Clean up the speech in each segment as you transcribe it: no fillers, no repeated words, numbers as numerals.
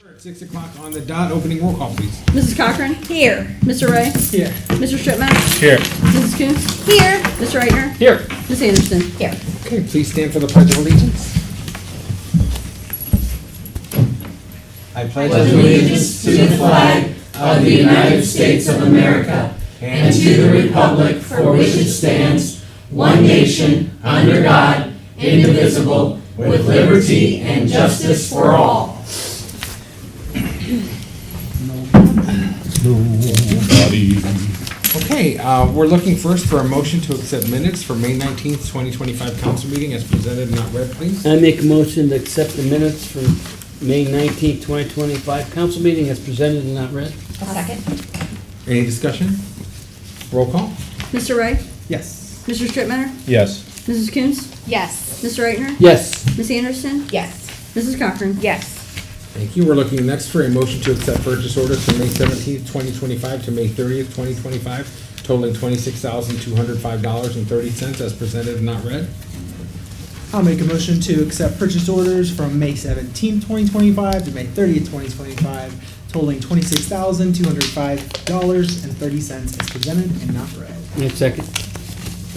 At 6 o'clock on the dot, opening roll call, please. Mrs. Cochran? Here. Mr. Ray? Here. Mr. Strittmatter? Here. Mrs. Coons? Here. Mr. Reitner? Here. Ms. Anderson? Here. Okay, please stand for the Pledge of Allegiance. I pledge allegiance to the flag of the United States of America and to the republic for which it stands, one nation, under God, indivisible, with liberty and justice for all. Okay, we're looking first for a motion to accept minutes for May 19th, 2025 council meeting as presented and not read, please. I make a motion to accept the minutes from May 19th, 2025 council meeting as presented and not read. A second. Any discussion? Roll call? Mr. Ray? Yes. Mr. Strittmatter? Yes. Mrs. Coons? Yes. Mr. Reitner? Yes. Ms. Anderson? Yes. Mrs. Cochran? Yes. Thank you. We're looking next for a motion to accept purchase orders from May 17th, 2025 to May 30th, 2025, totaling $26,205.30 as presented and not read. I'll make a motion to accept purchase orders from May 17th, 2025 to May 30th, 2025, totaling $26,205.30 as presented and not read. And second.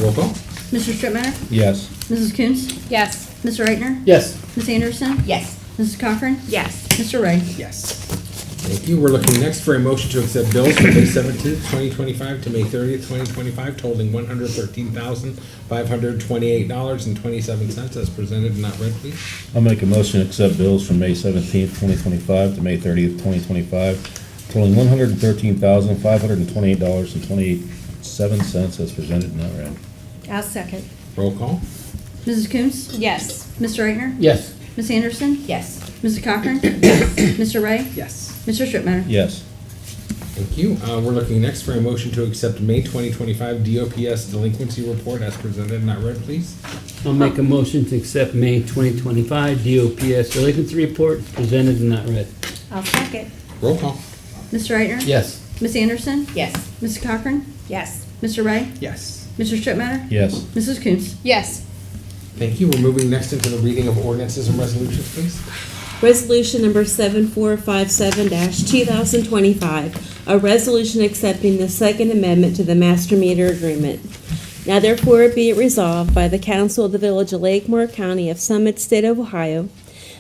Roll call? Mr. Strittmatter? Yes. Mrs. Coons? Yes. Mr. Reitner? Yes. Ms. Anderson? Yes. Mrs. Cochran? Yes. Mr. Ray? Yes. Thank you. We're looking next for a motion to accept bills from May 17th, 2025 to May 30th, 2025, totaling $113,528.27 as presented and not read, please. I'll make a motion to accept bills from May 17th, 2025 to May 30th, 2025, totaling $113,528.27 as presented and not read. I'll second. Roll call? Mrs. Coons? Yes. Mr. Reitner? Yes. Ms. Anderson? Yes. Mrs. Cochran? Mr. Ray? Yes. Mr. Strittmatter? Yes. Thank you. We're looking next for a motion to accept May 2025 DOPS delinquency report as presented and not read, please. I'll make a motion to accept May 2025 DOPS delinquency report as presented and not read. I'll second. Roll call? Mr. Reitner? Yes. Ms. Anderson? Yes. Mrs. Cochran? Yes. Mr. Ray? Yes. Mr. Strittmatter? Yes. Mrs. Coons? Yes. Thank you. We're moving next into the reading of ordinances and resolutions, please. Resolution number 7457-2025, a resolution accepting the Second Amendment to the Master Meter Agreement. Now therefore be it resolved by the Council of the Village of Lakemore, County of Summit, State of Ohio.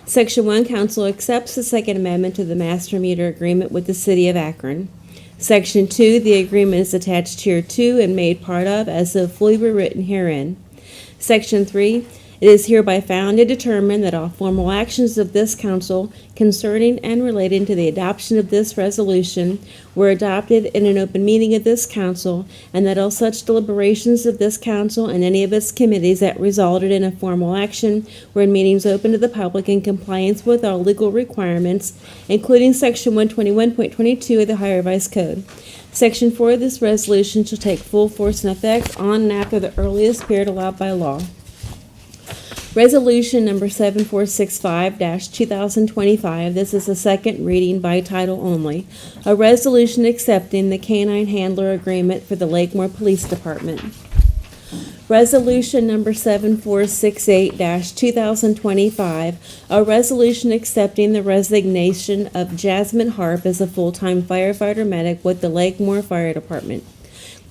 Section 1, Council accepts the Second Amendment to the Master Meter Agreement with the City of Akron. Section 2, the agreement is attached here to and made part of as though fully rewritten herein. Section 3, it is hereby found and determined that all formal actions of this council concerning and relating to the adoption of this resolution were adopted in an open meeting of this council, and that all such deliberations of this council and any of its committees that resulted in a formal action were in meetings open to the public in compliance with all legal requirements, including Section 121.22 of the Ohio Revised Code. Section 4 of this resolution shall take full force and effect on and after the earliest period allowed by law. Resolution number 7465-2025, this is the second reading by title only. A resolution accepting the Canine Handler Agreement for the Lakemore Police Department. Resolution number 7468-2025, a resolution accepting the resignation of Jasmine Harp as a full-time firefighter medic with the Lakemore Fire Department.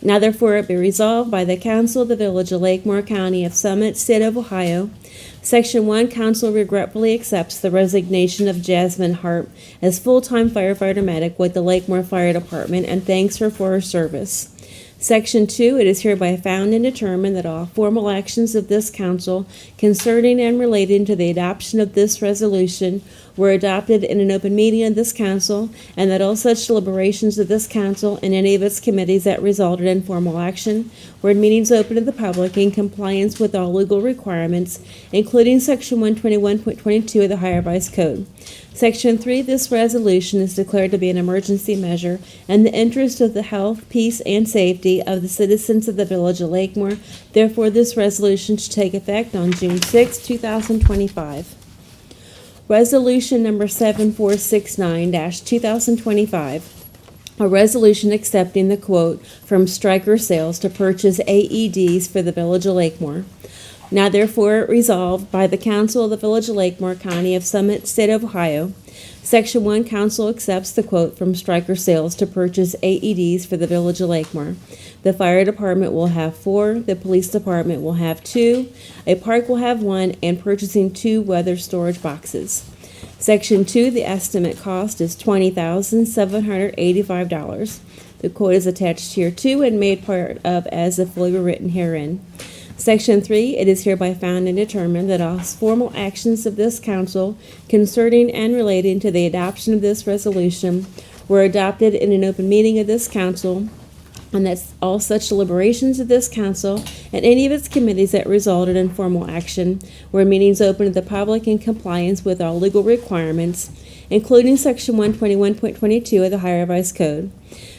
Now therefore it be resolved by the Council of the Village of Lakemore, County of Summit, State of Ohio. Section 1, Council regretfully accepts the resignation of Jasmine Harp as full-time firefighter medic with the Lakemore Fire Department and thanks her for her service. Section 2, it is hereby found and determined that all formal actions of this council concerning and relating to the adoption of this resolution were adopted in an open meeting of this council, and that all such deliberations of this council and any of its committees that resulted in formal action were in meetings open to the public in compliance with all legal requirements, including Section 121.22 of the Ohio Revised Code. Section 3, this resolution is declared to be an emergency measure in the interest of the health, peace, and safety of the citizens of the Village of Lakemore. Therefore, this resolution should take effect on June 6, 2025. Resolution number 7469-2025, a resolution accepting the quote from Stryker Sales to purchase AEDs for the Village of Lakemore. Now therefore resolved by the Council of the Village of Lakemore, County of Summit, State of Ohio. Section 1, Council accepts the quote from Stryker Sales to purchase AEDs for the Village of Lakemore. The fire department will have 4, the police department will have 2, a park will have 1, and purchasing 2 weather storage boxes. Section 2, the estimate cost is $20,785. The quote is attached here 2 and made part of as if fully written herein. Section 3, it is hereby found and determined that all formal actions of this council concerning and relating to the adoption of this resolution were adopted in an open meeting of this council, and that all such deliberations of this council and any of its committees that resulted in formal action were meetings open to the public in compliance with all legal requirements, including Section 121.22 of the Ohio Revised Code.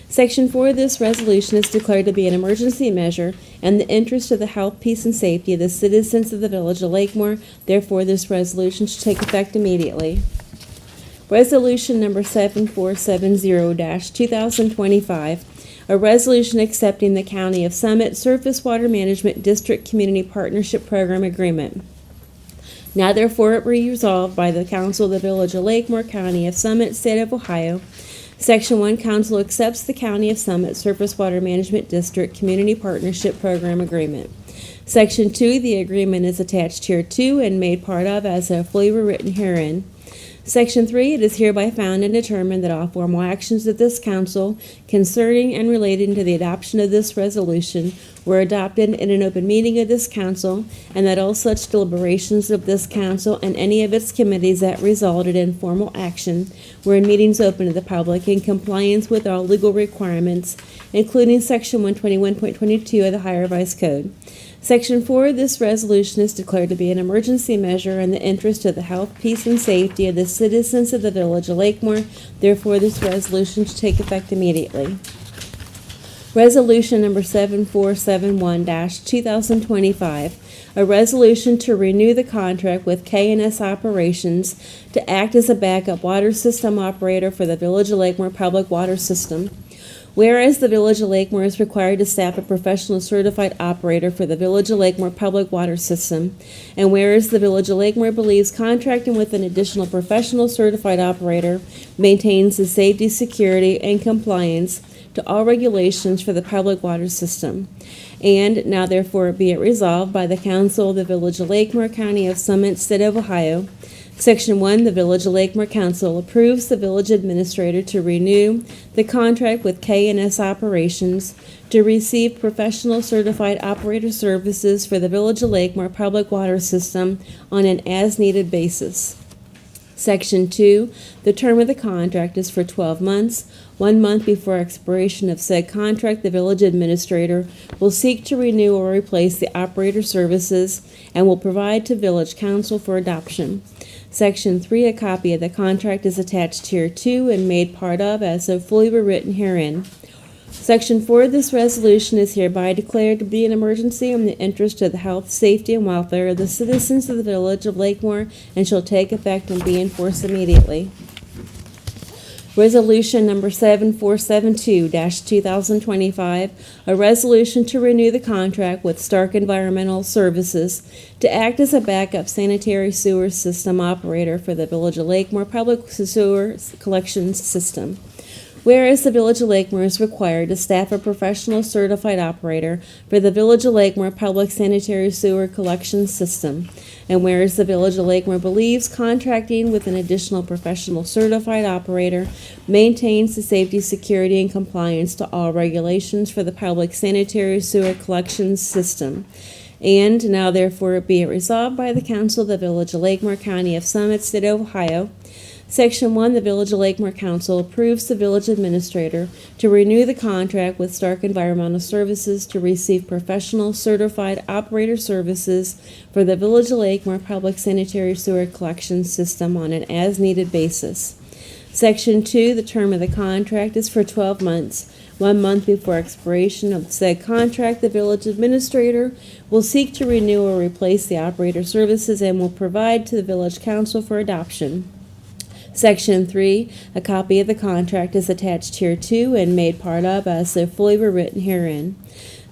Section 4 of this resolution is declared to be an emergency measure in the interest of the health, peace, and safety of the citizens of the Village of Lakemore. Therefore, this resolution should take effect immediately. Resolution number 7470-2025, a resolution accepting the County of Summit Surface Water Management District Community Partnership Program Agreement. Now therefore be resolved by the Council of the Village of Lakemore, County of Summit, State of Ohio. Section 1, Council accepts the County of Summit Surface Water Management District Community Partnership Program Agreement. Section 2, the agreement is attached here to and made part of as if fully written herein. Section 3, it is hereby found and determined that all formal actions of this council concerning and relating to the adoption of this resolution were adopted in an open meeting of this council, and that all such deliberations of this council and any of its committees that resulted in formal action were in meetings open to the public in compliance with all legal requirements, including Section 121.22 of the Ohio Revised Code. Section 4 of this resolution is declared to be an emergency measure in the interest of the health, peace, and safety of the citizens of the Village of Lakemore. Therefore, this resolution should take effect immediately. Resolution number 7471-2025, a resolution to renew the contract with K&S Operations to act as a backup water system operator for the Village of Lakemore Public Water System. Whereas the Village of Lakemore is required to staff a professional certified operator for the Village of Lakemore Public Water System, and whereas the Village of Lakemore believes contracting with an additional professional certified operator maintains the safety, security, and compliance to all regulations for the public water system. And now therefore be it resolved by the Council of the Village of Lakemore, County of Summit, State of Ohio. Section 1, the Village of Lakemore Council approves the village administrator to renew the contract with K&S Operations to receive professional certified operator services for the Village of Lakemore Public Water System on an as-needed basis. Section 2, the term of the contract is for 12 months. 1 month before expiration of said contract, the village administrator will seek to renew or replace the operator services and will provide to village council for adoption. Section 3, a copy of the contract is attached here to and made part of as so fully written herein. Section 4 of this resolution is hereby declared to be an emergency in the interest of the health, safety, and welfare of the citizens of the Village of Lakemore and shall take effect and be enforced immediately. Resolution number 7472-2025, a resolution to renew the contract with Stark Environmental Services to act as a backup sanitary sewer system operator for the Village of Lakemore Public Sewer Collections System. Whereas the Village of Lakemore is required to staff a professional certified operator for the Village of Lakemore Public Sanitary Sewer Collection System, and whereas the Village of Lakemore believes contracting with an additional professional certified operator maintains the safety, security, and compliance to all regulations for the Public Sanitary Sewer Collection System. And now therefore be it resolved by the Council of the Village of Lakemore, County of Summit, State of Ohio. Section 1, the Village of Lakemore Council approves the village administrator to renew the contract with Stark Environmental Services to receive professional certified operator services for the Village of Lakemore Public Sanitary Sewer Collection System on an as-needed basis. Section 2, the term of the contract is for 12 months. 1 month before expiration of said contract, the village administrator will seek to renew or replace the operator services and will provide to the village council for adoption. Section 3, a copy of the contract is attached here to and made part of as so fully written herein.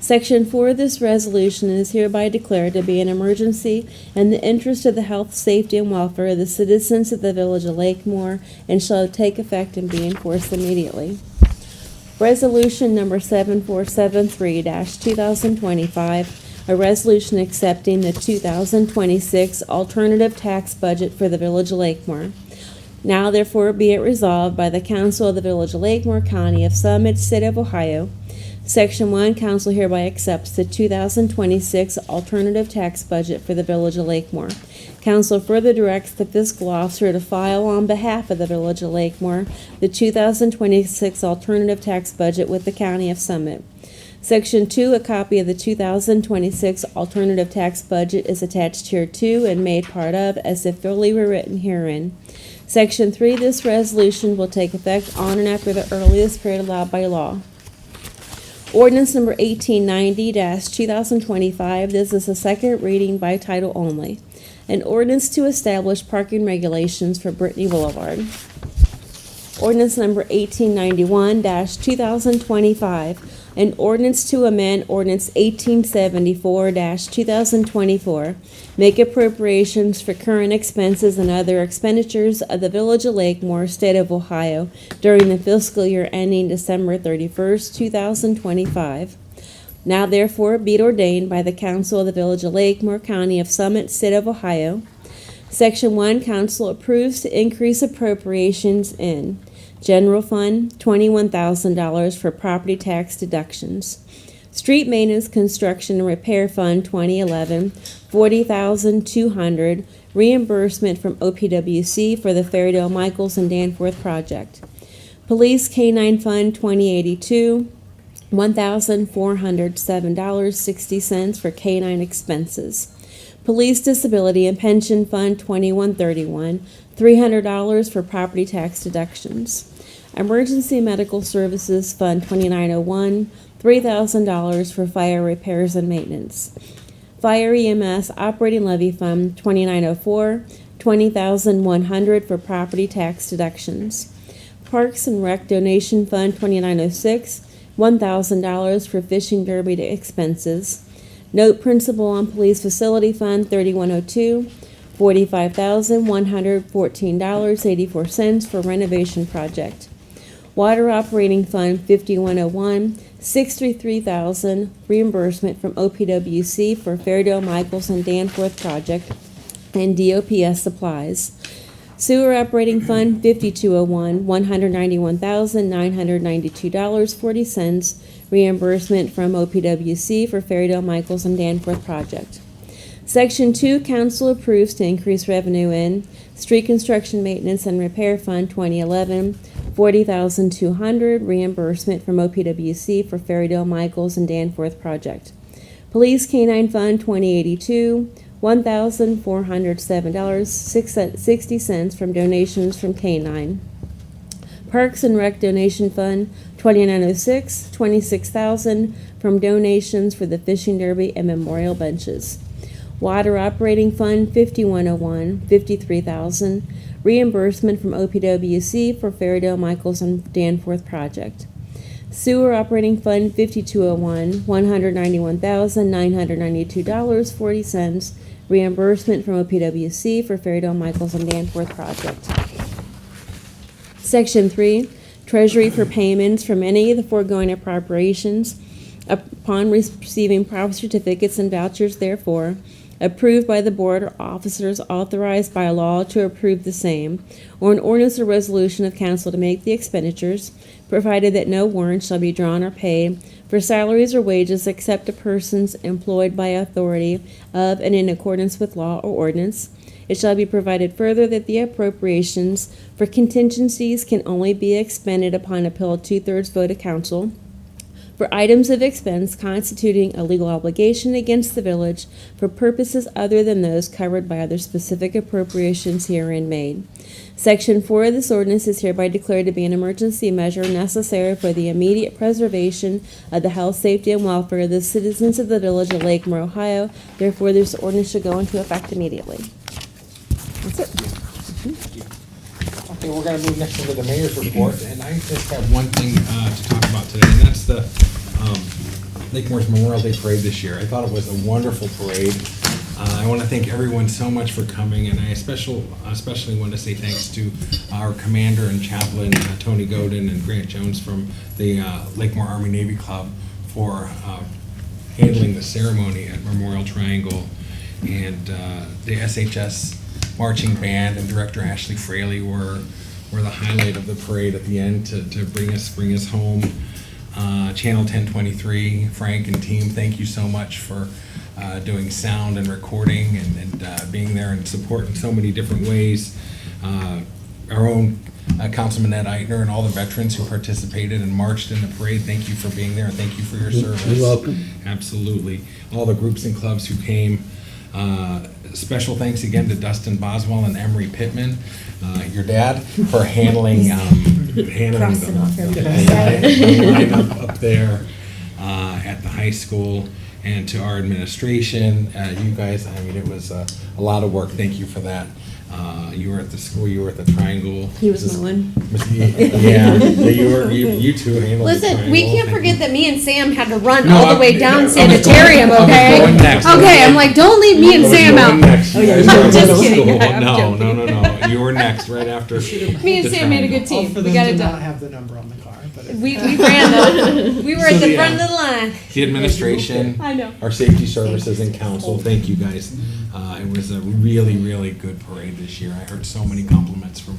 Section 4 of this resolution is hereby declared to be an emergency in the interest of the health, safety, and welfare of the citizens of the village of Lakemore and shall take effect and be enforced immediately. Resolution number 7473-2025, a resolution accepting the 2026 alternative tax budget for the village of Lakemore. Now therefore be it resolved by the Council of the Village of Lakemore, County of Summit, State of Ohio. Section 1, Council hereby accepts the 2026 alternative tax budget for the Village of Lakemore. Council further directs the fiscal officer to file on behalf of the Village of Lakemore the 2026 alternative tax budget with the County of Summit. Section 2, a copy of the 2026 alternative tax budget is attached here to and made part of as if fully rewritten herein. Section 3, this resolution will take effect on and after the earliest period allowed by law. Ordinance number 1890-2025, this is a second reading by title only. An ordinance to establish parking regulations for Brittany Boulevard. Ordinance number 1891-2025, an ordinance to amend ordinance 1874-2024, make appropriations for current expenses and other expenditures of the Village of Lakemore, State of Ohio, during the fiscal year ending December 31st, 2025. Now therefore be it ordained by the Council of the Village of Lakemore, County of Summit, State of Ohio. Section 1, Council approves to increase appropriations in General Fund, $21,000 for property tax deductions. Street Maintenance, Construction, and Repair Fund 2011, $40,200, reimbursement from OPWC for the Fairdale Michaels and Danforth project. Police K-9 Fund 2082, $1,407.60 for K-9 expenses. Police Disability and Pension Fund 2131, $300 for property tax deductions. Emergency Medical Services Fund 2901, $3,000 for fire repairs and maintenance. Fire EMS Operating Levy Fund 2904, $20,100 for property tax deductions. Parks and Rec Donation Fund 2906, $1,000 for fishing derby expenses. Note principal on Police Facility Fund 3102, $45,114.84 for renovation project. Water Operating Fund 5101, $63,000 reimbursement from OPWC for Fairdale Michaels and Danforth project and DOPS supplies. Sewer Operating Fund 5201, $191,992.40 reimbursement from OPWC for Fairdale Michaels and Danforth project. Section 2, Council approves to increase revenue in Street Construction Maintenance and Repair Fund 2011, $40,200 reimbursement from OPWC for Fairdale Michaels and Danforth project. Police K-9 Fund 2082, $1,407.60 from donations from K-9. Parks and Rec Donation Fund 2906, $26,000 from donations for the fishing derby and memorial benches. Water Operating Fund 5101, $53,000 reimbursement from OPWC for Fairdale Michaels and Danforth project. Sewer Operating Fund 5201, $191,992.40 reimbursement from OPWC for Fairdale Michaels and Danforth project. Section 3, Treasury for payments from any of the foregoing appropriations upon receiving proper certificates and vouchers therefore, approved by the board or officers authorized by law to approve the same, or an ordinance or resolution of council to make the expenditures, provided that no warrant shall be drawn or paid for salaries or wages except to persons employed by authority of and in accordance with law or ordinance. It shall be provided further that the appropriations for contingencies can only be expended upon appeal of 2/3 vote of council for items of expense constituting a legal obligation against the village for purposes other than those covered by other specific appropriations herein made. Section 4 of this ordinance is hereby declared to be an emergency measure necessary for the immediate preservation of the health, safety, and welfare of the citizens of the village of Lakemore, Ohio. Therefore, this ordinance should go into effect immediately. That's it. Okay, we're gonna move next into the mayor's report, and I just have one thing to talk about today, and that's the Lakemore's Memorial Day Parade this year. I thought it was a wonderful parade. I want to thank everyone so much for coming, and I especially want to say thanks to our commander and chaplain, Tony Godin and Grant Jones from the Lakemore Army Navy Club for handling the ceremony at Memorial Triangle, and the SHS marching band and director Ashley Fraley were the highlight of the parade at the end to bring us home. Channel 1023, Frank and team, thank you so much for doing sound and recording and being there and support in so many different ways. Our own Councilman Ed Eitner and all the veterans who participated and marched in the parade, thank you for being there and thank you for your service. You're welcome. Absolutely. All the groups and clubs who came. Special thanks again to Dustin Boswell and Emery Pittman, your dad, for handling Crossing off the everything. lineup up there at the high school, and to our administration, you guys. I mean, it was a lot of work. Thank you for that. You were at the school. You were at the Triangle. He was mowing. Yeah, you two handled the Listen, Triangle. we can't forget that me and Sam had to run No, all the way I'm- down I was Sanitarium, going- I was okay? going next. Okay, I'm like, don't leave me and I was Sam going out. next. You guys no, were just at kidding. school. I'm No, joking. no. You were next, right after. Me and the Sam made a Triangle. good team. For We them got to it not done. have the number on the car, but We ran though. We were at So, the yeah. front of the line. The administration, I know. our safety services and council, thank you guys. It was a really, really good parade this year. I heard so many compliments from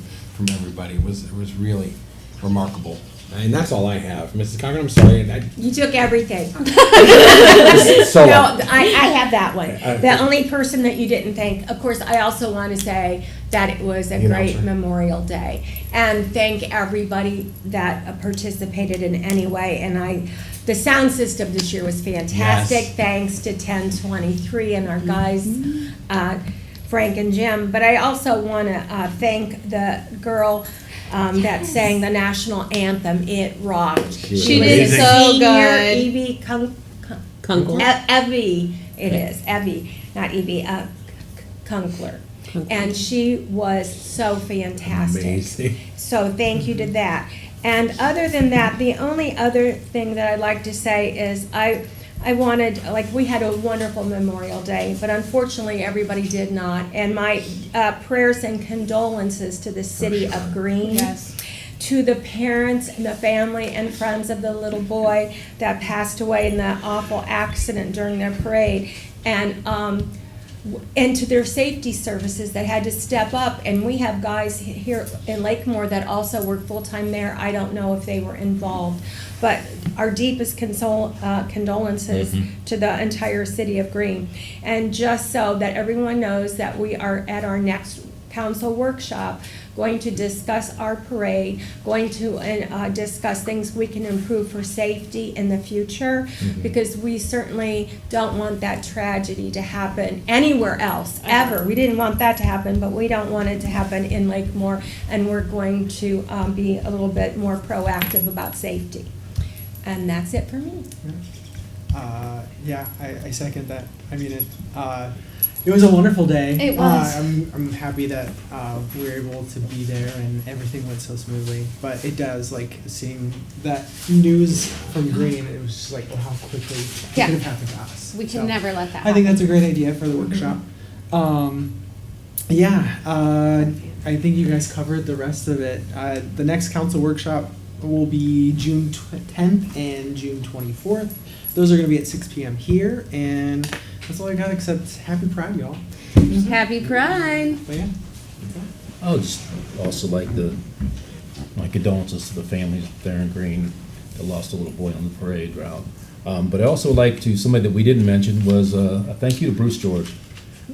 everybody. It was really remarkable. And that's all I have. Mrs. Cochran, I'm sorry. You took everything. So, No, I have that one. The only person that you didn't thank, of course, I also want to say that it was a The great announcer. Memorial Day. And thank everybody that participated in any way. And the sound system this year was fantastic. Yes. Thanks to 1023 and our guys, Frank and Jim. But I also want to thank the girl that sang the national anthem. It rocked. She was did a so senior, good. Evie Kunkel. Evie, it is, Evie, not Evie, Kunkler. And she was so fantastic. amazing. So thank you to that. And other than that, the only other thing that I'd like to say is I wanted, like, we had a wonderful Memorial Day, but unfortunately, everybody did not. And my prayers and condolences to the city of Greene. Yes. To the parents and the family and friends of the little boy that passed away in that awful accident during their parade. And to their safety services that had to step up. And we have guys here in Lakemore that also work full-time there. I don't know if they were involved. But our deepest condolences to the entire city of Greene. And just so that everyone knows that we are at our next council workshop, going to discuss our parade, going to discuss things we can improve for safety in the future, because we certainly don't want that tragedy to happen anywhere else, ever. We didn't want that to happen, but we don't want it to happen in Lakemore, and we're going to be a little bit more proactive about safety. And that's it for me. yeah, I second that. I mean, it was a wonderful day. It was. I'm happy that we were able to be there and everything went so smoothly. But it does, like, seeing that news from Greene, it was just like, oh, how quickly it Yeah. could have happened to us. We can So, never let that I think happen. that's a great idea for the workshop. I think you guys covered the rest of it. The next council workshop will be June 10th and June 24th. Those are going to be at 6 p.m. here, and that's all I got except Happy Pride, y'all. Happy Pride. But yeah. I would just also like my condolences to the families there in Greene that lost a little boy on the parade route. But I also like to, somebody that we didn't mention was a thank you to Bruce George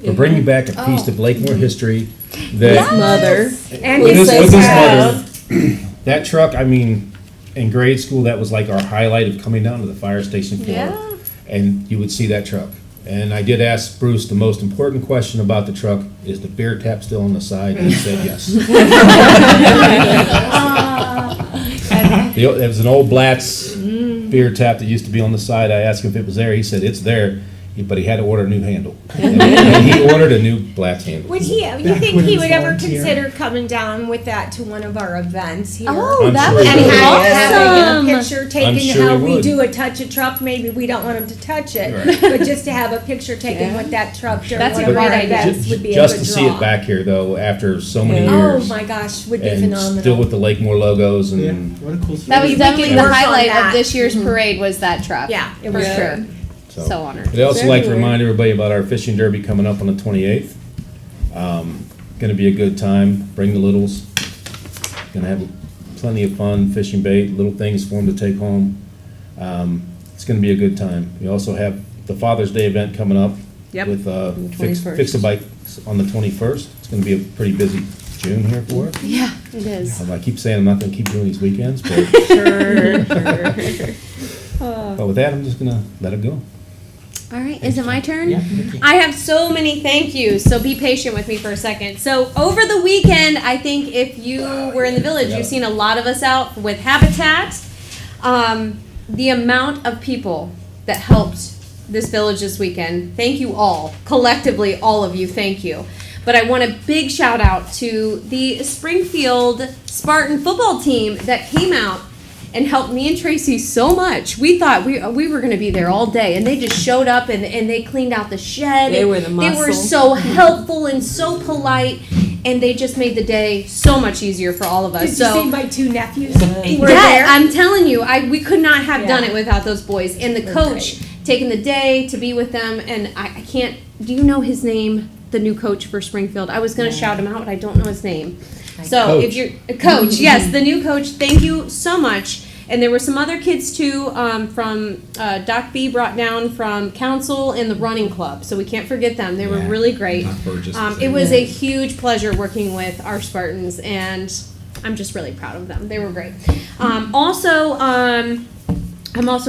for bringing back a piece of Lakemore history that Mother. And with he's his, so with his proud. mother. That truck, I mean, in grade school, that was like our highlight of coming down to the fire station floor. Yeah. And you would see that truck. And I did ask Bruce the most important question about the truck, is the beer tap still on the side? And he said yes. There was an old Blatz beer tap that used to be on the side. I asked him if it was there. He said it's there. but he had to order a new handle. And he ordered a new black handle. Would you Back think when he it was would ever volunteer. consider coming down with that to one of our events here? Oh, I'm that sure would he be And would. having a awesome. picture taken, sure how he we would. do a touch a truck, maybe we don't want him to touch it, Right. but just to have a picture taken Yeah. with that truck during That's one a of our great idea. events would be a Just good to draw. see it back here though, after so many Oh years. my gosh, would be And phenomenal. still with the Lakemore logos Yeah, and what a cool story. That was We definitely can the work on highlight that. of this year's parade was that truck. Yeah, it For was sure. good. So honored. I'd also like to Very remind everybody about our fishing derby coming up on the 28th. Gonna be a good time, bring the littles. Gonna have plenty of fun, fishing bait, little things for them to take home. It's gonna be a good time. We also have the Father's Day event coming up. Yep. With Fix 21st. a Bike on the 21st. It's gonna be a pretty busy June here for us. Yeah, it is. I keep saying I'm not gonna keep doing these weekends, but Sure. but with that, I'm just gonna let it go. All right, is it my turn? Yeah, Nikki. I have so many thank yous, so be patient with me for a second. So over the weekend, I think if you were in the village, you've seen a lot of us out with Habitat. The amount of people that helped this village this weekend, thank you all. Collectively, all of you, thank you. But I want a big shout out to the Springfield Spartan football team that came out and helped me and Tracy so much. We thought we were going to be there all day, and they just showed up and they cleaned out the shed. They were the They were muscle. so helpful and so polite, and they just made the day so much easier for all of us. Did you see my two nephews? Were Yeah, there? I'm telling you, we could not have done Yeah. it without those boys. And the They're coach taking the day to be with them, and I can't. Do you know his name? The new coach for Springfield. I was going to shout him out, but I don't know his name. So Coach. if you're a coach, yes, the new coach. Thank you so much. And there were some other kids too from Doc B brought down from council and the running club. So we can't forget them. They were Yeah. really great. Doc Burgess was It there. was a huge pleasure working with our Spartans, and I'm just really proud of them. They were great. I'm also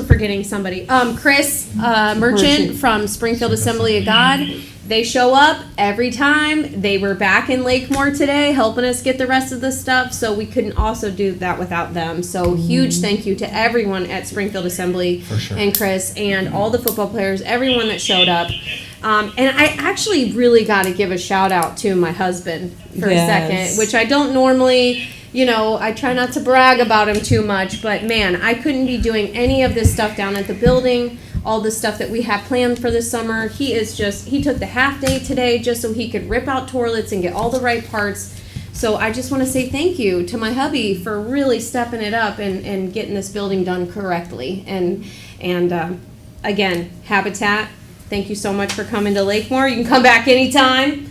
forgetting somebody. Chris Merchant from Springfield Assembly of God. They show up every time. They were back in Lakemore today helping us get the rest of the stuff, so we couldn't also do that without them. So huge thank you to everyone at Springfield Assembly For sure. and Chris and all the football players, everyone that showed up. And I actually really got to give a shout out to my husband for a Yes. second, which I don't normally, I try not to brag about him too much, but man, I couldn't be doing any of this stuff down at the building, all the stuff that we have planned for this summer. He took the half day today just so he could rip out toilets and get all the right parts. So I just want to say thank you to my hubby for really stepping it up and getting this building done correctly. And again, Habitat, thank you so much for coming to Lakemore. You can come back anytime.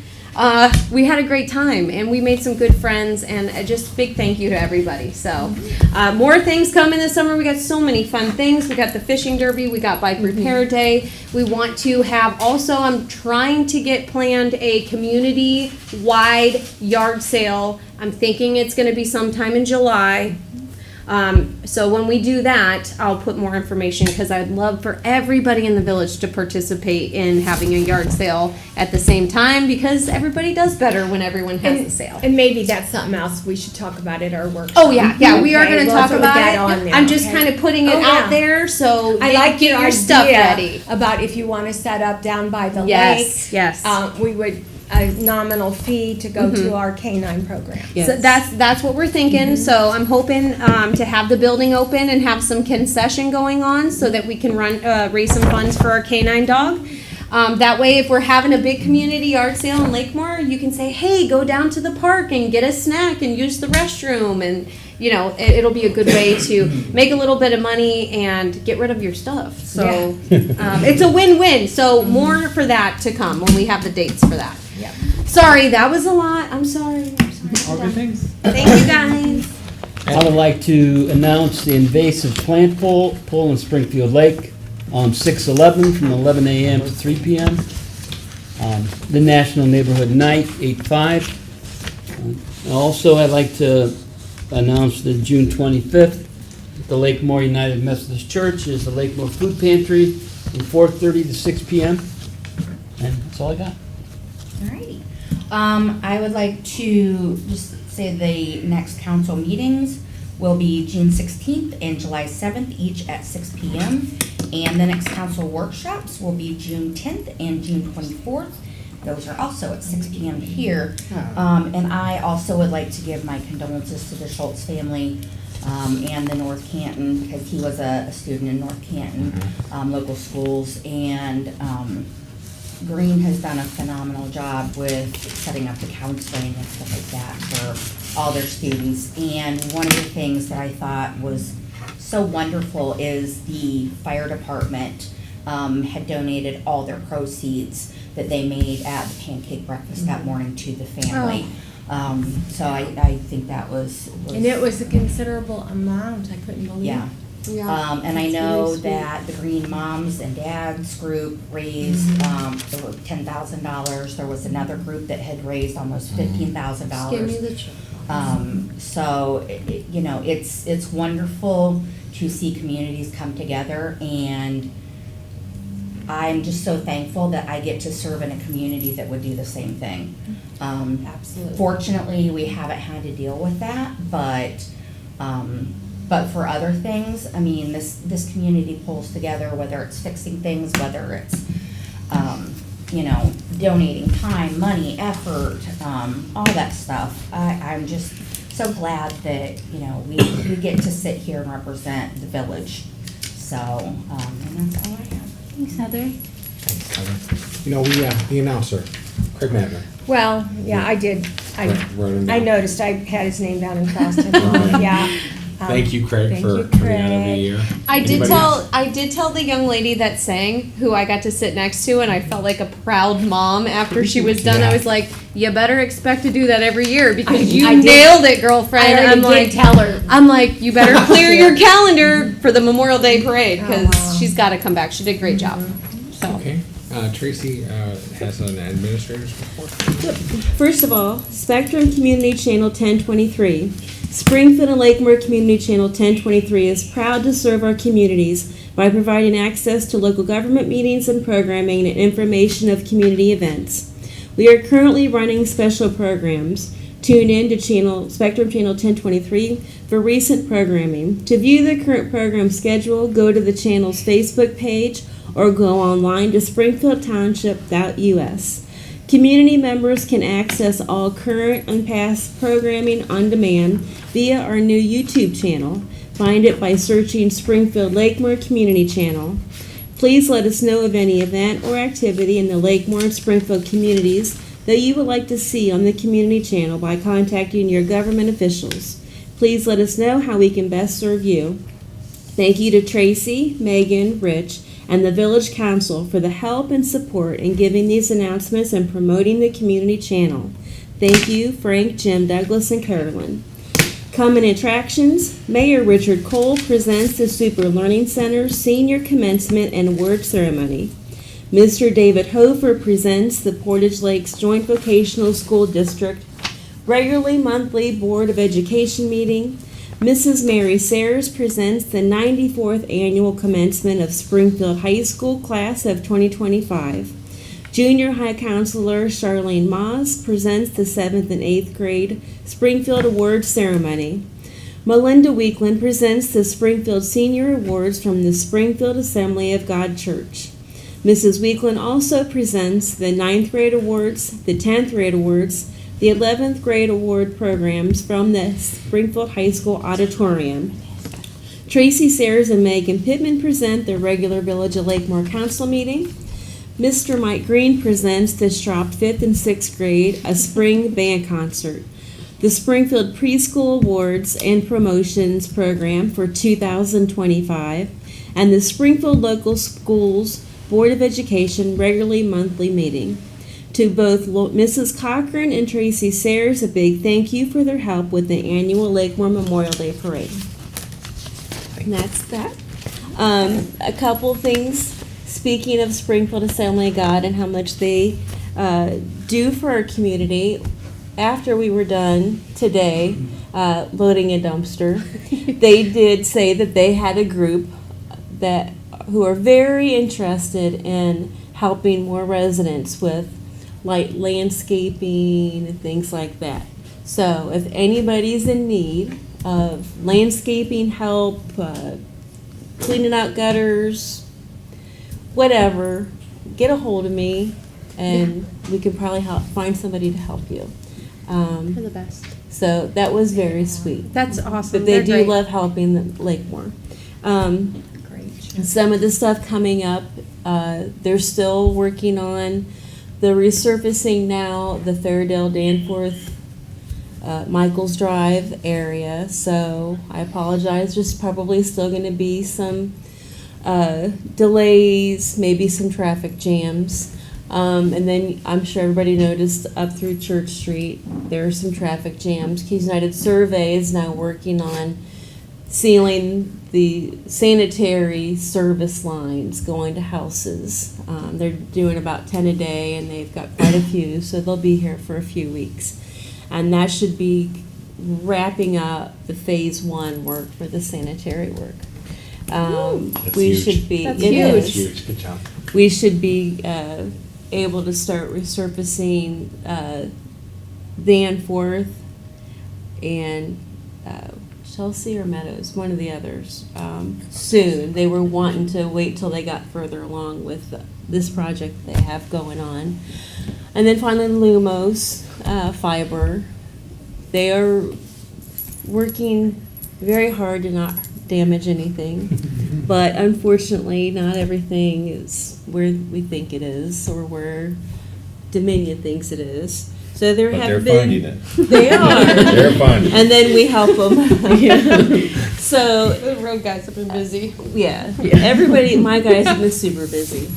We had a great time and we made some good friends, and just big thank you to everybody. So more things coming this summer. We got so many fun things. We got the fishing derby, we got bike repair day. We want to have also, I'm trying to get planned a community wide yard sale. I'm thinking it's going to be sometime in July. So when we do that, I'll put more information, because I'd love for everybody in the village to participate in having a yard sale at the same time, because everybody does better when everyone has a sale. And maybe that's something else we should talk about at our workshop. Oh yeah, we are Okay, going to we'll talk put about that it. on there, I'm just okay? kind of putting it Oh, out yeah. there, so I like get your stuff idea ready. about if you want to set up down by the Yes, lake. yes. We would, a nominal fee to go to our K-9 program. Yes. So that's what we're thinking. So I'm hoping to have the building open and have some concession going on so that we can raise some funds for our canine dog. That way, if we're having a big community yard sale in Lakemore, you can say, "Hey, go down to the park and get a snack and use the restroom," and it'll be a good way to make a little bit of money and get rid of your stuff. So it's a win-win. So more for that to come when we have the dates for that. Yep. Sorry, that was a lot. I'm sorry. All good things. Thank you, guys. I would like to announce the invasive plant pull in Springfield Lake on 6/11 from 11 a.m. to 3 p.m. The National Neighborhood Night, 8/5. Also, I'd like to announce that June 25th, at the Lakemore United Methodist Church is the Lakemore Food Pantry from 4:30 to 6 p.m. And that's all I got. Alrighty. I would like to just say the next council meetings will be June 16th and July 7th, each at 6 p.m. And the next council workshops will be June 10th and June 24th. Those are also at 6 p.m. here. And I also would like to give my condolences to the Schultz family and the North Canton, because he was a student in North Canton local schools. And Green has done a phenomenal job with setting up the counseling and stuff like that for all their students. And one of the things that I thought was so wonderful is the fire department had donated all their proceeds that they made at the pancake breakfast that morning to the family. So I think that was. And it was a considerable amount, I couldn't believe. Yeah. And I know that the Green Moms and Dads group raised $10,000. There was another group that had raised almost $15,000. Give me the check. So you know, it's wonderful to see communities come together, and I'm just so thankful that I get to serve in a community that would do the same thing. Absolutely. Fortunately, we haven't had to deal with that, but for other things, I mean, this community pulls together, whether it's fixing things, whether it's, you know, donating time, money, effort, all that stuff. I'm just so glad that, you know, we get to sit here and represent the village. So, and that's all I have. Thanks, Heather. Thanks, Heather. You know, the announcer, Craig Mattner. Well, yeah, I did. Wrote him I down. noticed I had his name down and crossed him. Okay. Yeah. Thank you, Craig, Thank for you, coming out every Craig. year. I did Anybody tell else? I did tell the young lady that sang, who I got to sit next to, and I felt like a proud mom after she was done. Yeah. I was like, "You better expect to do that every year because you I did. nailed it, girlfriend." I I'm already like, did tell her. I'm like, you better clear Last your year. calendar for the Memorial Day parade because Oh. she's got to come back. She did a great job. So. Okay. Tracy has an administrator's report. First of all, Spectrum Community Channel 1023. Springfield and Lakemore Community Channel 1023 is proud to serve our communities by providing access to local government meetings and programming and information of community events. We are currently running special programs. Tune in to Spectrum Channel 1023 for recent programming. To view the current program schedule, go to the channel's Facebook page or go online to springfieldtownship.us. Community members can access all current and past programming on demand via our new YouTube channel. Find it by searching Springfield Lakemore Community Channel. Please let us know of any event or activity in the Lakemore and Springfield communities that you would like to see on the community channel by contacting your government officials. Please let us know how we can best serve you. Thank you to Tracy, Megan, Rich, and the Village Council for the help and support in giving these announcements and promoting the community channel. Thank you, Frank, Jim, Douglas, and Carolyn. Coming attractions, Mayor Richard Cole presents the Super Learning Center's Senior Commencement and Award Ceremony. Mr. David Hofer presents the Portage Lakes Joint Vocational School District regularly monthly Board of Education meeting. Mrs. Mary Sayers presents the 94th Annual Commencement of Springfield High School Class of 2025. Junior High Counselor Charlene Moss presents the 7th and 8th grade Springfield Awards Ceremony. Melinda Weekland presents the Springfield Senior Awards from the Springfield Assembly of God Church. Mrs. Weekland also presents the 9th grade awards, the 10th grade awards, the 11th grade award programs from the Springfield High School Auditorium. Tracy Sayers and Megan Pittman present the regular Village of Lakemore Council meeting. Mr. Mike Green presents the Strop 5th and 6th grade, a spring band concert. The Springfield Preschool Awards and Promotions Program for 2025, and the Springfield Local Schools Board of Education regularly monthly meeting. To both Mrs. Cochran and Tracy Sayers, a big thank you for their help with the annual Lakemore Memorial Day Parade. And that's that. A couple things, speaking of Springfield Assembly of God and how much they do for our community. After we were done today loading a dumpster, they did say that they had a group who are very interested in helping more residents with like landscaping and things like that. So if anybody's in need of landscaping help, cleaning out gutters, whatever, get a hold of me, and we can probably find somebody to help you. You're the best. So that was very sweet. That's awesome. But they They're do great. love helping the Lakemore. Great. Some of the stuff coming up, they're still working on the resurfacing now, the Fairdale Danforth, Michaels Drive area. So I apologize, there's probably still gonna be some delays, maybe some traffic jams. And then I'm sure everybody noticed up through Church Street, there are some traffic jams. Keys United Survey is now working on sealing the sanitary service lines going to houses. They're doing about 10 a day, and they've got quite a few, so they'll be here for a few weeks. And that should be wrapping up the phase 1 work for the sanitary work. That's We huge. should be, That's it huge. That's is. huge, good job. We should be able to start resurfacing Danforth and Chelsea or Meadows, one of the others, soon. They were wanting to wait till they got further along with this project they have going on. And then finally Lumos Fiber. They are working very hard to not damage anything. But unfortunately, not everything is where we think it is or where Dominion thinks it is. So there But have they're been. finding it. They are. They're finding it. And then we help them. So, The road guys have been busy. yeah, everybody, my guys have been super busy.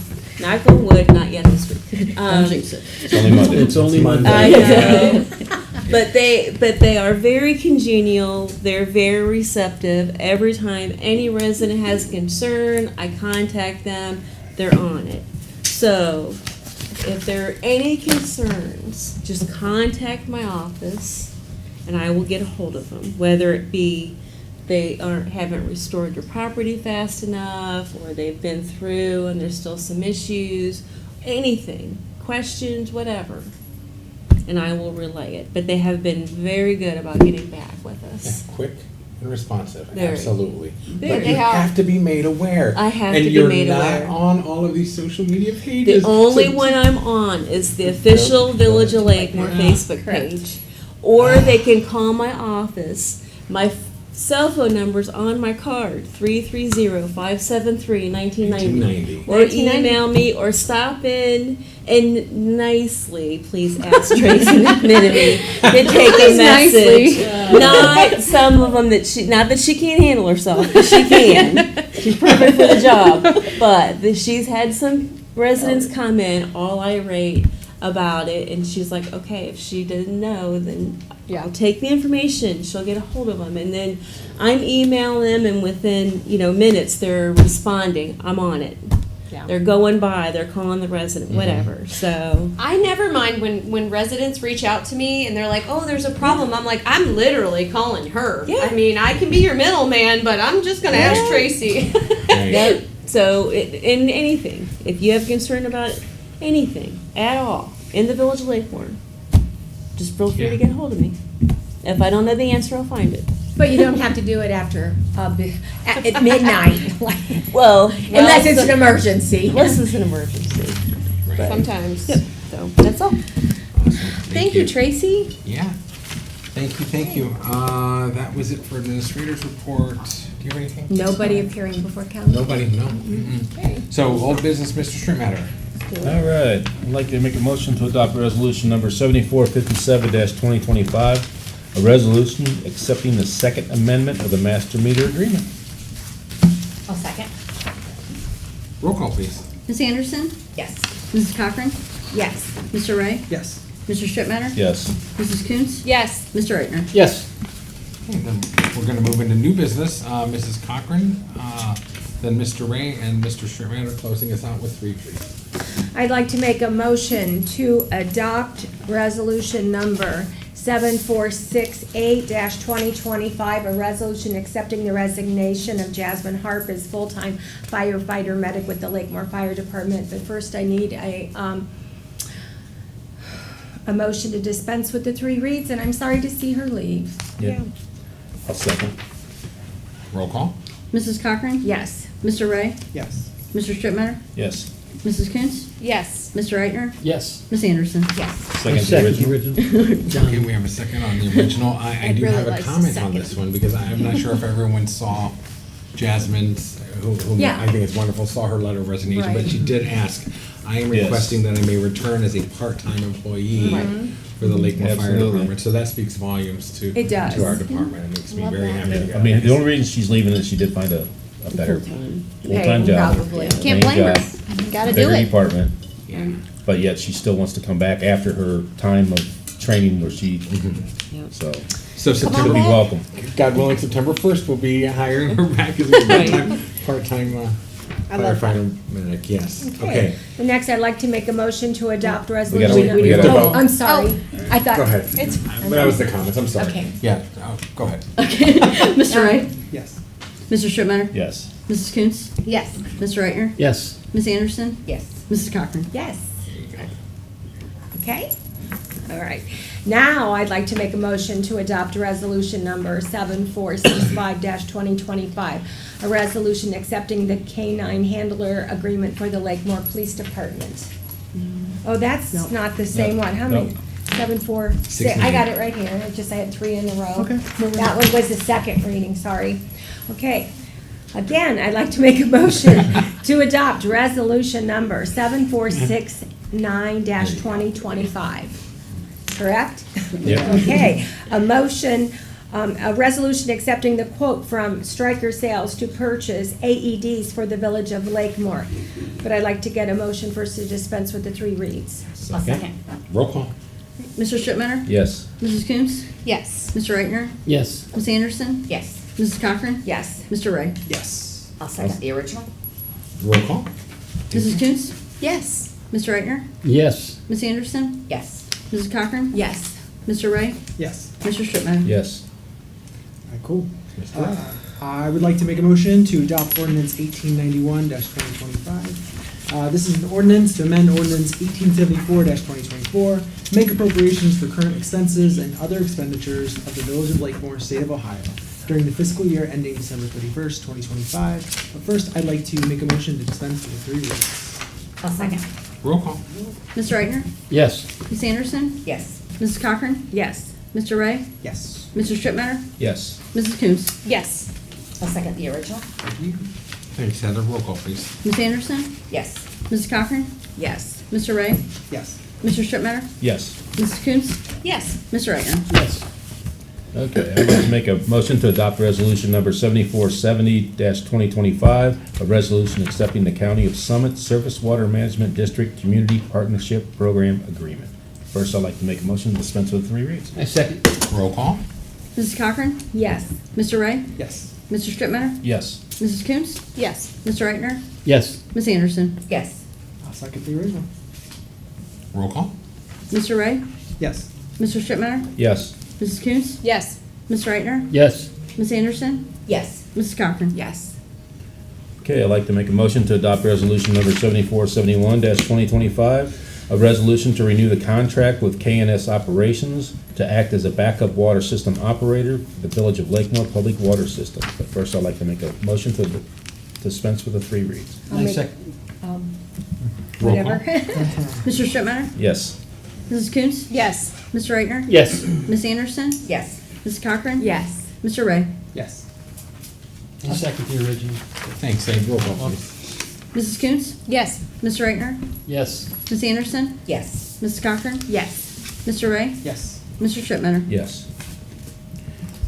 Knock on wood, not yet this week. It's only Monday. It's only Monday. I know. But they are very congenial, they're very receptive. Every time any resident has a concern, I contact them, they're on it. So, if there are any concerns, just contact my office and I will get a hold of them. Whether it be they haven't restored their property fast enough, or they've been through and there's still some issues, anything, questions, whatever. And I will relay it. But they have been very good about getting back with Yeah, us. quick and responsive, Very. absolutely. Very. But They you have- have to be made aware. I have and to be you're made not aware. on all of these social media pages. The only so- one I'm on is the official Village of Lakemore Yeah. Facebook page. Or they can call my office. My cell phone number's on my card, 330-573-1990. Or 1990. email me or stop in and nicely, please ask Tracy McMenemy to take a Please nicely. message. Not some of them not that she can't handle herself, but she can. She's perfect for the job. But she's had some residents come in all irate about it, and she's like, okay, if she didn't know, then I'll take the information. She'll get a hold of them, and then I'm emailing them, and within minutes they're responding. I'm on it. Yeah. They're going by. They're calling the resident, whatever. So I never mind when residents reach out to me and they're like, oh, there's a problem. I'm like, I'm literally calling her. Yeah. I mean, I can be your middleman, but I'm just going to ask Tracy. Right. that, so in anything, if you have concern about anything at all in the Village of Lakemore, just feel free to get a hold of me. If I don't know the answer, I'll find it. But you don't have to do it after, at midnight, Well, unless it's an emergency. Unless it's an emergency. Right. Sometimes. Yep. So that's all. Awesome. Thank you, Tracy. Yeah. Thank you. That was it for administrators report. Do you have anything? Nobody appearing before council? Nobody, no. Mm-mm. So, old business, Mr. Strittmatter. All right, I'd like to make a motion to adopt resolution number 7457-2025, a resolution accepting the second amendment of the master meter agreement. I'll second. Roll call, please. Ms. Anderson? Yes. Mrs. Cochran? Yes. Mr. Ray? Yes. Mr. Strittmatter? Yes. Mrs. Coons? Yes. Mr. Reichner? Yes. Okay, then we're gonna move into new business. Mrs. Cochran, then Mr. Ray, and Mr. Strittmatter closing us out with 3 please. I'd like to make a motion to adopt resolution number 7468-2025, a resolution accepting the resignation of Jasmine Harp as full-time firefighter medic with the Lakemore Fire Department. But first I need a motion to dispense with the 3 reads, and I'm sorry to see her leave. Yeah. I'll second. Roll call? Mrs. Cochran? Yes. Mr. Ray? Yes. Mr. Strittmatter? Yes. Mrs. Coons? Yes. Mr. Reichner? Yes. Ms. Anderson? Yes. Second the original. John. Okay, we have a second on the original. I I'd do really have a like to comment on second. this one because I'm not sure if everyone saw Jasmine's, who Yeah. I think is wonderful, saw her letter of resignation, but Right. she did ask, I am Yes. requesting that I may return as a part-time employee for the Lakemore Fire Absolutely. Department. So that speaks volumes to, It does. to our department. It makes me Love very that. happy. to I mean, go. the only reason she's leaving is she did find a better Full-time. full-time job. Probably. Can't main blame her. job, Gotta do Bigger it. department, Yeah. but yet she still wants to come back after her time of training where she, so, So she'll September, be welcome. God willing, September 1st, we'll be hiring her back as a part-time I love that. firefighter medic, yes. Okay. The next, I'd like to make a motion to adopt We resolution. gotta- we gotta vote. Oh, I'm sorry. I thought. Go ahead. It's. That was the comments, I'm sorry. Okay. Yeah, go ahead. Okay. Mr. Wright? Yes. Mr. Strittmatter? Yes. Mrs. Coons? Yes. Mr. Reichner? Yes. Ms. Anderson? Yes. Mrs. Cochran? Yes. Okay, all right. Now, I'd like to make a motion to adopt resolution number 7465-2025, a resolution accepting the K-9 handler agreement for the Lakemore Police Department. Oh, that's No. not the same No. one. How No. many? 746, I got it right here. I had 3 in a row. Okay. That one was the second reading, sorry. Okay. Again, I'd like to make a motion to adopt resolution number 7469-2025. Correct? Yep. Okay, a resolution accepting the quote from Stryker Sales to purchase AEDs for the village of Lakemore. But I'd like to get a motion first to dispense with the 3 reads. I'll second. Roll call. Mr. Strittmatter? Yes. Mrs. Coons? Yes. Mr. Reichner? Yes. Ms. Anderson? Yes. Mrs. Cochran? Yes. Mr. Ray? Yes. I'll second the original. Roll call. Mrs. Coons? Yes. Mr. Reichner? Yes. Ms. Anderson? Yes. Mrs. Cochran? Yes. Mr. Ray? Yes. Mr. Strittmatter? Yes. All right, cool. I would like to make a motion to adopt ordinance 1891-2025. This is an ordinance to amend ordinance 1874-2024, make appropriations for current expenses and other expenditures of the village of Lakemore, state of Ohio, during the fiscal year ending December 31st, 2025. But first, I'd like to make a motion to dispense with the 3 readings. I'll second. Roll call. Mr. Reichner? Yes. Ms. Anderson? Yes. Mrs. Cochran? Yes. Mr. Ray? Yes. Mr. Strittmatter? Yes. Mrs. Coons? Yes. I'll second the original. Thanks, Heather. Roll call, please. Ms. Anderson? Yes. Mrs. Cochran? Yes. Mr. Ray? Yes. Mr. Strittmatter? Yes. Mrs. Coons? Yes. Mr. Reichner? Yes. Okay, I'd like to make a motion to adopt resolution number 7470-2025, a resolution accepting the County of Summit Surface Water Management District Community Partnership Program Agreement. First, I'd like to make a motion to dispense with 3 reads. I second. Roll call. Mrs. Cochran? Yes. Mr. Ray? Yes. Mr. Strittmatter? Yes. Mrs. Coons? Yes. Mr. Reichner? Yes. Ms. Anderson? Yes. I'll second the original. Roll call. Mr. Ray? Yes. Mr. Strittmatter? Yes. Mrs. Coons? Yes. Mr. Reichner? Yes. Ms. Anderson? Yes. Mrs. Cochran? Yes. Okay, I'd like to make a motion to adopt resolution number 7471-2025, a resolution to renew the contract with KNS Operations to act as a backup water system operator for the Village of Lakemore Public Water System. But first, I'd like to make a motion to dispense with the 3 reads. I'll I make- second. Roll call. Whatever. Mr. Strittmatter? Yes. Mrs. Coons? Yes. Mr. Reichner? Yes. Ms. Anderson? Yes. Mrs. Cochran? Yes. Mr. Ray? Yes. I second the original. Thanks, Dave. Roll call, please. Mrs. Coons? Yes. Mr. Reichner? Yes. Ms. Anderson? Yes. Mrs. Cochran? Yes. Mr. Ray? Yes. Mr. Strittmatter? Yes.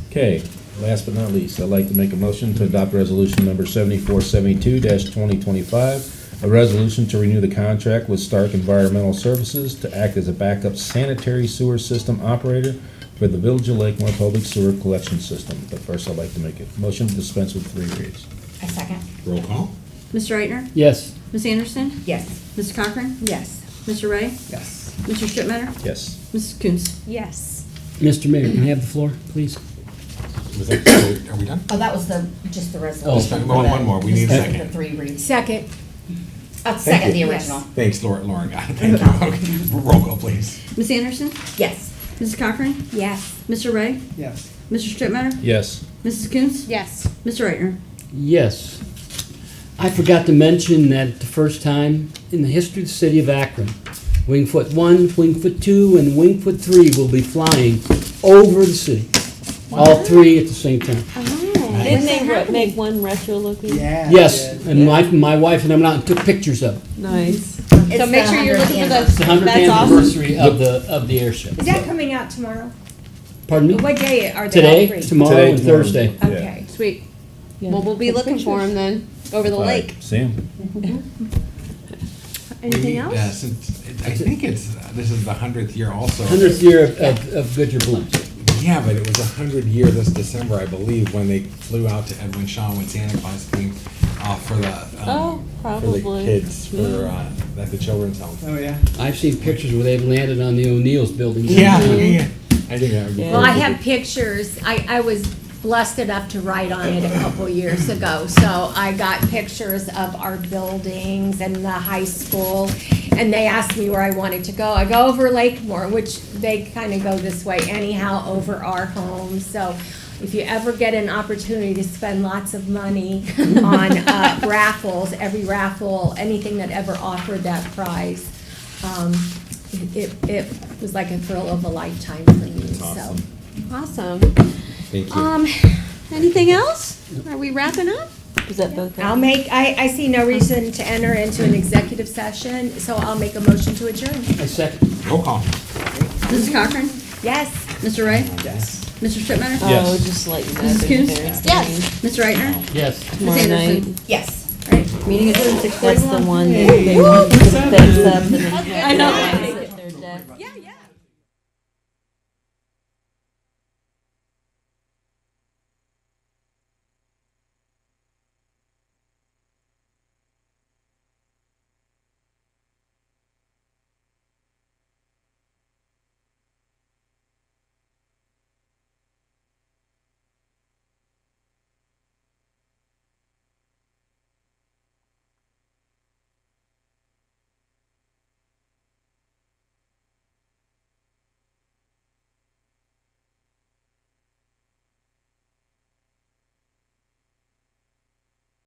Okay, last but not least, I'd like to make a motion to adopt resolution number 7472-2025, a resolution to renew the contract with Stark Environmental Services to act as a backup sanitary sewer system operator for the Village of Lakemore Public Sewer Collection System. But first, I'd like to make a motion to dispense with 3 reads. I second. Roll call. Mr. Reichner? Yes. Ms. Anderson? Yes. Mrs. Cochran? Yes. Mr. Ray? Yes. Mr. Strittmatter? Yes. Mrs. Coons? Yes. Mr. Mayor, can I have the floor, please? Was that, are we done? Oh, that was just the Oh. resolution. One more. We need a Dispense with second. The 3 reads. Second. I'll second the you. original. Thanks, Lauren got it. Thank you. Okay. Roll call, please. Ms. Anderson? Yes. Mrs. Cochran? Yes. Mr. Ray? Yes. Mr. Strittmatter? Yes. Mrs. Coons? Yes. Mr. Reichner? Yes. I forgot to mention that the first time in the history of the city of Akron, Wingfoot 1, Wingfoot 2, and Wingfoot 3 will be flying over the city. All three at the same time. Didn't they make one retro looking? Yeah. Yes, they and did. my wife and I went out and took pictures of it. Nice. It's So make the sure you're 100th looking for It's the 100th That's awesome. anniversary of the airship. Is that coming out tomorrow? Pardon me? What day are they all Today, free? tomorrow, Today, and tomorrow. Thursday. Yeah. Okay. Sweet. Yeah. Well, we'll be Take looking for pictures. him then, over the All right, lake. See 'em. Anything else? Yeah, I think this is the 100th year also. 100th year of Goodyear Blimps. Yeah, but it was 100 year this December, I believe, when they flew out to Edwin Shaw when Santa Claus came for the Oh, for the probably. kids for at the children's home. Oh, yeah. I've seen pictures where they've landed on the O'Neill's building. Yeah, yeah. I think that would be. Yeah. Well, I perfect. have pictures. I was blessed enough to write on it a couple years ago. So I got pictures of our buildings and the high school. And they asked me where I wanted to go. I go over Lakemore, which they kind of go this way anyhow, over our home. So if you ever get an opportunity to spend lots of money on raffles, every raffle, anything that ever offered that prize, it was like a thrill of a lifetime for me. So. Awesome. Thank you. Anything else? Are we wrapping up? Is that both? I see no reason to enter into an executive session, so I'll make a motion to adjourn. I second. Roll call. Mrs. Cochran? Yes. Mr. Ray? Yes. Mr. Strittmatter? Oh, Yes. just to let you know. Mrs. there's Coons? various Yes. things. Mr. Reitner? Yes. Tomorrow Ms. night. Anderson? Yes. All right, meeting adjourned, 6:41. That's the one that they want to fix up and then. I know. Their deck. Yeah, yeah.